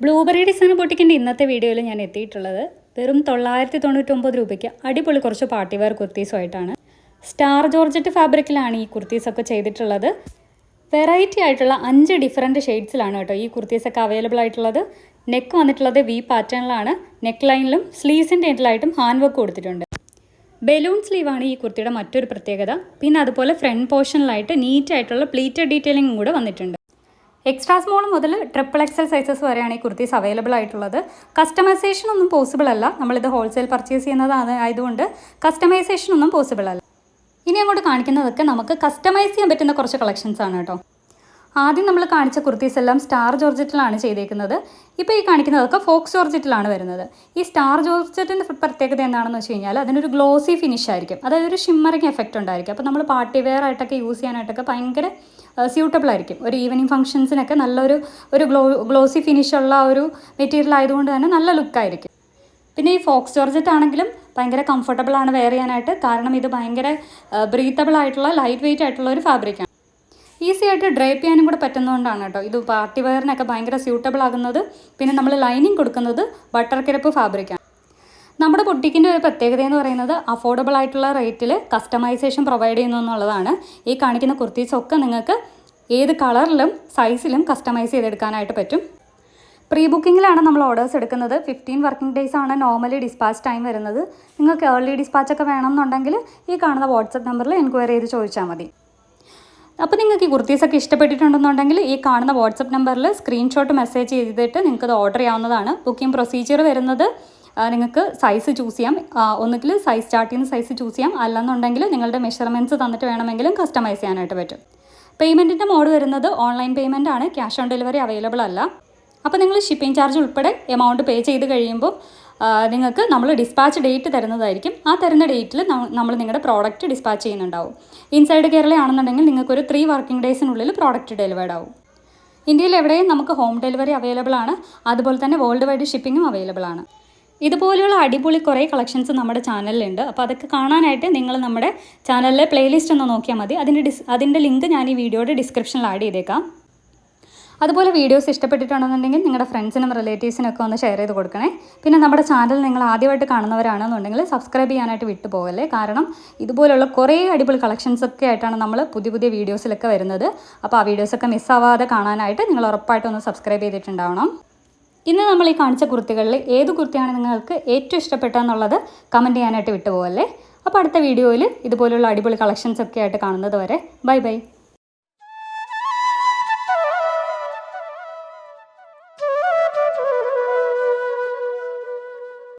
Blueberry design ബൊട്ടിക്കിൻ്റെ ഇന്നത്തെ വീഡിയോയിൽ ഞാൻ എത്തിയിട്ടുള്ളത് വെറും 999 രൂപയ്ക്ക് അടിപൊളി കുറച്ച് പാർട്ടി വെയർ കുർത്തീസുമായിട്ടാണ്. സ്റ്റാർ ജോർജറ്റ് ഫാബ്രിക്കിലാണ് ഈ കുർത്തീസൊക്കെ ചെയ്തിട്ടുള്ളത്. വെറൈറ്റി ആയിട്ടുള്ള 5 ഡിഫറൻറ്റ് ഷെയ്ഡ്സിലാണ് കേട്ടോ ഈ കുർത്തീസൊക്കെ അവൈലബിൾ ആയിട്ടുള്ളത്. നെക്ക് വന്നിട്ടുള്ളത് വി പാറ്റേണിലാണ്. നെക്ക് ലൈനിലും സ്ലീവ്സിൻ്റെ എൻഡിലായിട്ടും ഹാൻഡ് വർക്ക് കൊടുത്തിട്ടുണ്ട്. ബലൂൺ സ്ലീവാണ് ഈ കുർത്തിയുടെ മറ്റൊരു പ്രത്യേകത. പിന്നെ അതുപോലെ ഫ്രണ്ട് പോർഷനിലായിട്ട് നീറ്റായിട്ടുള്ള പ്ലീറ്റഡ് ഡീറ്റെയിലിംഗും കൂടെ വന്നിട്ടുണ്ട്. എക്സ്ട്രാ സ്മോൾ മുതൽ XXL സൈസസ് വരെയാണ് ഈ കുർത്തീസ് അവൈലബിൾ ആയിട്ടുള്ളത്. കസ്റ്റമൈസേഷൻ ഒന്നും പോസിബിൾ അല്ല. നമ്മളിത് ഹോൾസെയിൽ പർച്ചേസ് ചെയ്യുന്നത് ആയതുകൊണ്ട് കസ്റ്റമൈസേഷൻ ഒന്നും പോസിബിൾ അല്ല. ഇനി അങ്ങോട്ട് കാണിക്കുന്നതൊക്കെ നമുക്ക് കസ്റ്റമൈസ് ചെയ്യാൻ പറ്റുന്ന കുറച്ച് കളക്ഷൻസ് ആണ് കേട്ടോ. ആദ്യം നമ്മൾ കാണിച്ച കുർത്തീസ് എല്ലാം സ്റ്റാർ ജോർജറ്റിലാണ് ചെയ്തേക്കുന്നത്. ഇപ്പോൾ ഈ കാണിക്കുന്നതൊക്കെ ഫോക്സ് ജോർജറ്റിലാണ് വരുന്നത്. ഈ സ്റ്റാർ ജോർജറ്റിൻ്റെ പ്രത്യേകത എന്താണെന്ന് വെച്ച് കഴിഞ്ഞാൽ അതിനൊരു ഗ്ലോസി ഫിനിഷ് ആയിരിക്കും. അതായത് ഒരു ഷിമ്മറിങ് എഫക്റ്റ് ഉണ്ടായിരിക്കും. അപ്പോൾ നമ്മൾ പാർട്ടി വെയർ ആയിട്ടൊക്കെ യൂസ് ചെയ്യാനായിട്ടൊക്കെ ഭയങ്കര സ്യൂട്ടബിൾ ആയിരിക്കും. ഒരു ഈവനിങ് ഫംഗ്ഷൻസിനൊക്കെ നല്ലൊരു ഗ്ലോസി ഫിനിഷുള്ള ഒരു മെറ്റീരിയൽ ആയതുകൊണ്ട് തന്നെ നല്ല ലുക്കായിരിക്കും. പിന്നെ ഈ ഫോക്സ് ജോർജറ്റ് ആണെങ്കിലും ഭയങ്കര കംഫർട്ടബിളാണ് വെയർ ചെയ്യാനായിട്ട്. കാരണം ഇത് ഭയങ്കര ബ്രീത്തബിൾ ആയിട്ടുള്ള ലൈറ്റ് വെയിറ്റ് ആയിട്ടുള്ള ഒരു ഫാബ്രിക്കാണ്. ഈസി ആയിട്ട് ഡ്രൈപ്പ് ചെയ്യാനും കൂടെ പറ്റുന്നതുകൊണ്ടാണ് കേട്ടോ ഇത് പാർട്ടി വെയറിനൊക്കെ ഭയങ്കര സ്യൂട്ടബിൾ ആകുന്നത്. പിന്നെ നമ്മൾ ലൈനിങ് കൊടുക്കുന്നത് ബട്ടർ കിരപ്പ് ഫാബ്രിക്കാണ്. നമ്മുടെ ബൊട്ടിക്കിൻ്റെ ഒരു പ്രത്യേകത എന്ന് പറയുന്നത് അഫോർഡബിൾ ആയിട്ടുള്ള റേറ്റിൽ കസ്റ്റമൈസേഷൻ പ്രൊവൈഡ് ചെയ്യുന്നു എന്നുള്ളതാണ്. ഈ കാണിക്കുന്ന കുർത്തീസൊക്കെ നിങ്ങൾക്ക് ഏത് കളറിലും സൈസിലും കസ്റ്റമൈസ് ചെയ്തെടുക്കാനായിട്ട് പറ്റും. പ്രീ ബുക്കിങ്ങിലാണ് നമ്മൾ ഓർഡേഴ്സ് എടുക്കുന്നത്. 15 വർക്കിംഗ് ഡേയ്സ് ആണ് നോർമലി ഡിസ്പാച്ച് ടൈം വരുന്നത്. നിങ്ങൾക്ക് ഏർലി ഡിസ്പാച്ചൊക്കെ വേണമെന്നുണ്ടെങ്കിൽ ഈ കാണുന്ന വാട്സപ്പ് നമ്പറിൽ എൻക്വയറി ചെയ്ത് ചോദിച്ചാൽ മതി. അപ്പോൾ നിങ്ങൾക്ക് ഈ കുർത്തീസൊക്കെ ഇഷ്ടപ്പെട്ടിട്ടുണ്ടെന്നുണ്ടെങ്കിൽ ഈ കാണുന്ന വാട്സപ്പ് നമ്പറിൽ സ്ക്രീൻഷോട്ട് മെസ്സേജ് ചെയ്തിട്ട് നിങ്ങൾക്കത് ഓർഡർ ചെയ്യാവുന്നതാണ്. ബുക്കിംഗ് പ്രൊസീജിയർ വരുന്നത് നിങ്ങൾക്ക് സൈസ് ചൂസ് ചെയ്യാം. ഒന്നുകിൽ സൈസ് സ്റ്റാർട്ട് ചെയ്യുന്ന സൈസ് ചൂസ് ചെയ്യാം. അല്ലെന്നുണ്ടെങ്കിൽ നിങ്ങളുടെ മെഷർമെൻറ്റ്സ് തന്നിട്ട് വേണമെങ്കിലും കസ്റ്റമൈസ് ചെയ്യാനായിട്ട് പറ്റും. പേയ്മെൻറ്റിൻ്റെ മോഡ് വരുന്നത് ഓൺലൈൻ പേയ്മെൻ്റ് ആണ്. ക്യാഷ് ഓൺ ഡെലിവറി അവൈലബിൾ അല്ല. അപ്പോൾ നിങ്ങൾ ഷിപ്പിംഗ് ചാർജ് ഉൾപ്പെടെ എമൗണ്ട് പേ ചെയ്ത് കഴിയുമ്പോൾ നിങ്ങൾക്ക് നമ്മൾ ഡിസ്പാച്ച് ഡേറ്റ് തരുന്നതായിരിക്കും. ആ തരുന്ന ഡേറ്റിൽ നമ്മൾ നിങ്ങളുടെ പ്രോഡക്റ്റ് ഡിസ്പാച്ച് ചെയ്യുന്നുണ്ടാവും. ഇൻസൈഡ് കേരള ആണെന്നുണ്ടെങ്കിൽ നിങ്ങൾക്കൊരു 3 വർക്കിംഗ് ഡേയ്സിനുള്ളിൽ പ്രോഡക്റ്റ് ഡെലിവേർഡ് ആവും. ഇന്ത്യയിൽ എവിടെയും നമുക്ക് ഹോം ഡെലിവറി അവൈലബിൾ ആണ്. അതുപോലെ തന്നെ വേൾഡ് വൈഡ് ഷിപ്പിങ്ങും അവൈലബിൾ ആണ്. ഇതുപോലെയുള്ള അടിപൊളി കുറേ കളക്ഷൻസ് നമ്മുടെ ചാനലിലുണ്ട്. അപ്പോൾ അതൊക്കെ കാണാനായിട്ട് നിങ്ങൾ നമ്മുടെ ചാനലിലെ പ്ലേലിസ്റ്റ് ഒന്ന് നോക്കിയാൽ മതി. അതിൻ്റെ ലിങ്ക് ഞാൻ ഈ വീഡിയോയുടെ ഡിസ്ക്രിപ്ഷനിൽ ആഡ് ചെയ്തേക്കാം. അതുപോലെ വീഡിയോസ് ഇഷ്ടപ്പെട്ടിട്ടുണ്ടെന്നുണ്ടെങ്കിൽ നിങ്ങളുടെ ഫ്രണ്ട്സിനും റിലേറ്റീവ്സിനൊക്കെ ഒന്ന് ഷെയർ ചെയ്ത് കൊടുക്കണേ. പിന്നെ നമ്മുടെ ചാനൽ നിങ്ങൾ ആദ്യമായിട്ട് കാണുന്നവരാണെന്നുണ്ടെങ്കിൽ സബ്സ്ക്രൈബ് ചെയ്യാനായിട്ട് വിട്ടുപോകല്ലേ. കാരണം ഇതുപോലുള്ള കുറേ അടിപൊളി കളക്ഷൻസൊക്കെ ആയിട്ടാണ് നമ്മൾ പുതിയ വീഡിയോസിലൊക്കെ വരുന്നത്. അപ്പോൾ ആ വീഡിയോസൊക്കെ മിസ്സാവാതെ കാണാനായിട്ട് നിങ്ങൾ ഉറപ്പായിട്ടൊന്ന് സബ്സ്ക്രൈബ് ചെയ്തിട്ടുണ്ടാവണം. ഇന്ന് നമ്മൾ ഈ കാണിച്ച കുർത്തികളിൽ ഏത് കുർത്തിയാണ് നിങ്ങൾക്ക് ഏറ്റവും ഇഷ്ടപ്പെട്ടതെന്നുള്ളത് കമൻറ്റ് ചെയ്യാനായിട്ട് വിട്ടുപോകല്ലേ. അപ്പോൾ അടുത്ത വീഡിയോയിൽ ഇതുപോലുള്ള അടിപൊളി കളക്ഷൻസൊക്കെ ആയിട്ട് കാണുന്നത് വരെ ബൈ ബൈ.